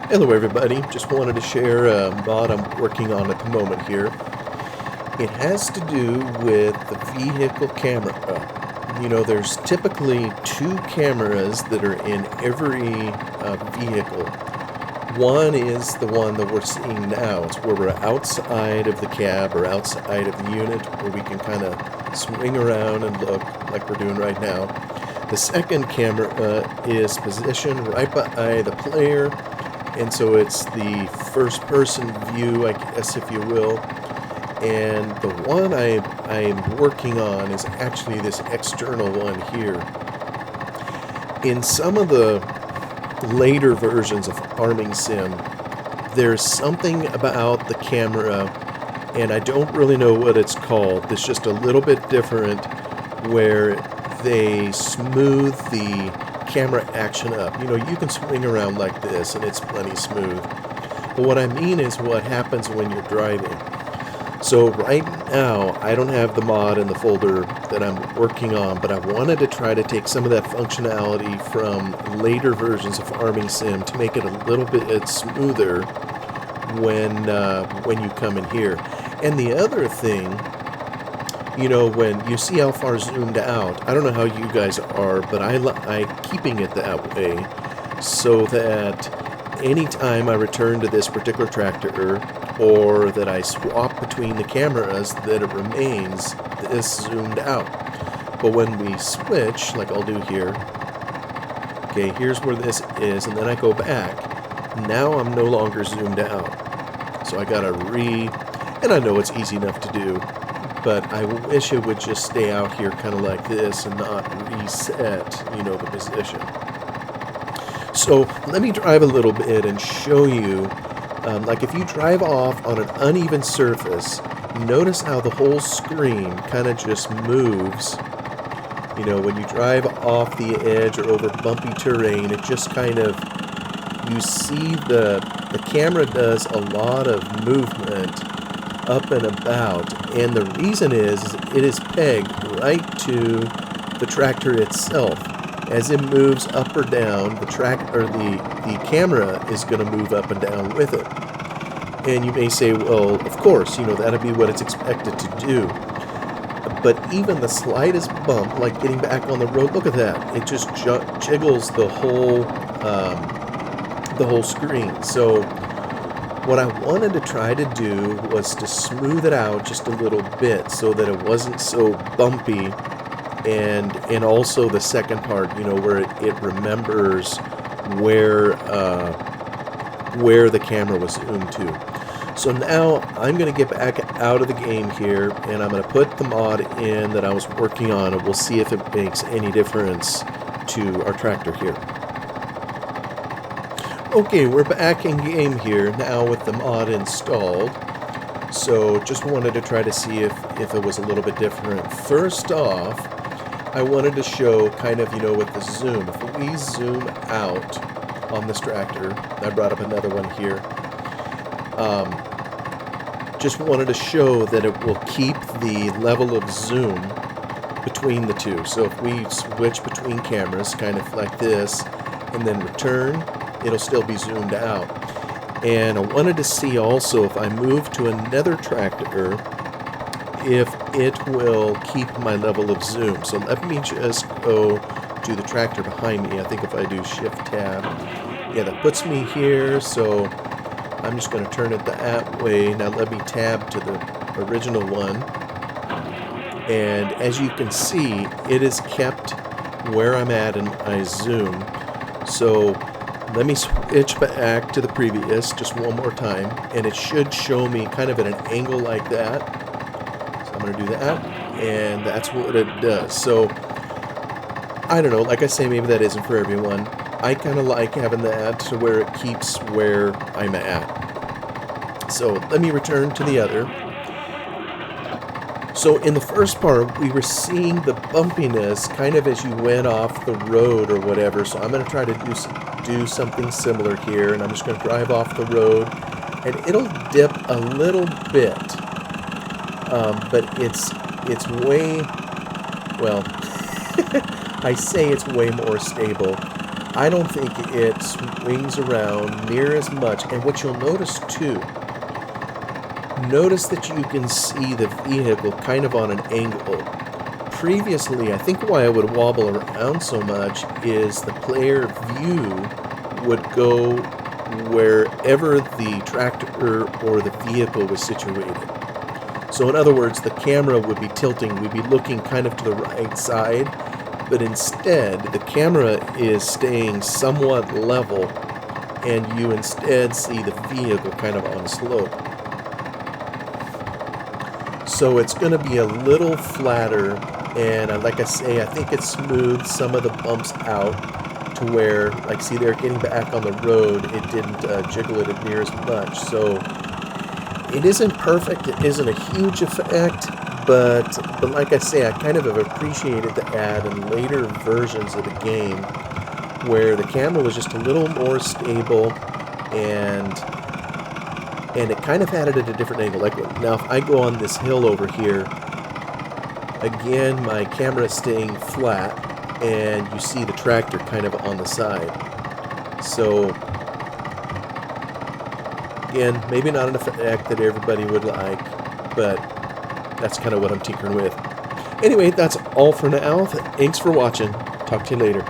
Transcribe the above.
Hello everybody, just wanted to share a mod I'm working on at the moment here. It has to do with the vehicle camera. There's typically two cameras that are in every vehicle. One is the one that we're seeing now. It's where we're outside of the cab or outside of the unit where we can kind of swing around and look like we're doing right now. The second camera is positioned right by the player, and so it's the first person view, I guess, if you will. And the one I'm working on is actually this external one here. In some of the later versions of Farming Sim, there's something about the camera, and I don't really know what it's called. It's just a little bit different, where they smooth the camera action up. You can swing around like this and it's plenty smooth. But what I mean is what happens when you're driving. So right now, I don't have the mod in the folder that I'm working on, but I wanted to try to take some of that functionality from later versions of Farming Sim to make it a little bit smoother when you come in here. And the other thing, when you see how far zoomed out, I don't know how you guys are, but I keeping it that way so that anytime I return to this particular tractor or that I swap between the cameras, that it remains this zoomed out. But when we switch, like I'll do here, okay, here's where this is, and then I go back, now I'm no longer zoomed out. So I gotta and I know it's easy enough to do, but I wish it would just stay out here kind of like this and not reset, the position. So let me drive a little bit and show you, like if you drive off on an uneven surface, notice how the whole screen kind of just moves. When you drive off the edge or over bumpy terrain, it just kind of, you see the camera does a lot of movement up and about, and the reason is it is pegged right to the tractor itself. As it moves up or down, the camera is going to move up and down with it. And you may say, well, of course, that'd be what it's expected to do. But even the slightest bump, like getting back on the road, look at that. It just jiggles the whole screen. So what I wanted to try to do was to smooth it out just a little bit so that it wasn't so bumpy, and also the second part, where it remembers where the camera was zoomed to. So now I'm going to get back out of the game here, and I'm going to put the mod in that I was working on, and we'll see if it makes any difference to our tractor here. Okay, we're back in game here now with the mod installed. So just wanted to try to see if it was a little bit different. First off, I wanted to show kind of, with the zoom. If we zoom out on this tractor, I brought up another one here. Just wanted to show that it will keep the level of zoom between the two. So if we switch between cameras, kind of like this, and then return, it'll still be zoomed out. And I wanted to see also if I move to another tractor, if it will keep my level of zoom. So let me just go to the tractor behind me. I think if I do Shift Tab, yeah, that puts me here. So I'm just going to turn it that way. Now let me tab to the original one. And as you can see, it is kept where I'm at in my zoom. So let me switch back to the previous just one more time, and it should show me kind of at an angle like that. So I'm going to do that, and that's what it does. So I don't know, like I say, maybe that isn't for everyone. I kind of like having that to where it keeps where I'm at. So let me return to the other. So in the first part, we were seeing the bumpiness kind of as you went off the road or whatever. So I'm going to try to do something similar here, and I'm just going to drive off the road, and it'll dip a little bit, but it's way, well, I say it's way more stable. I don't think it swings around near as much. And what you'll notice too, notice that you can see the vehicle kind of on an angle. Previously, I think why it would wobble around so much is the player view would go wherever the tractor or the vehicle was situated. So in other words, the camera would be tilting, we'd be looking kind of to the right side, but instead the camera is staying somewhat level and you instead see the vehicle kind of on a slope. So it's going to be a little flatter, and like I say, I think it smooths some of the bumps out to where, like, see there, getting back on the road, it didn't jiggle it near as much. So it isn't perfect, it isn't a huge effect, but like I say, I kind of have appreciated the add in later versions of the game where the camera was just a little more stable and it kind of had it at a different angle. Like now, if I go on this hill over here, again, my camera is staying flat, and you see the tractor kind of on the side. So, again, maybe not an effect that everybody would like, but that's kind of what I'm tinkering with. Anyway, that's all for now. Thanks for watching. Talk to you later.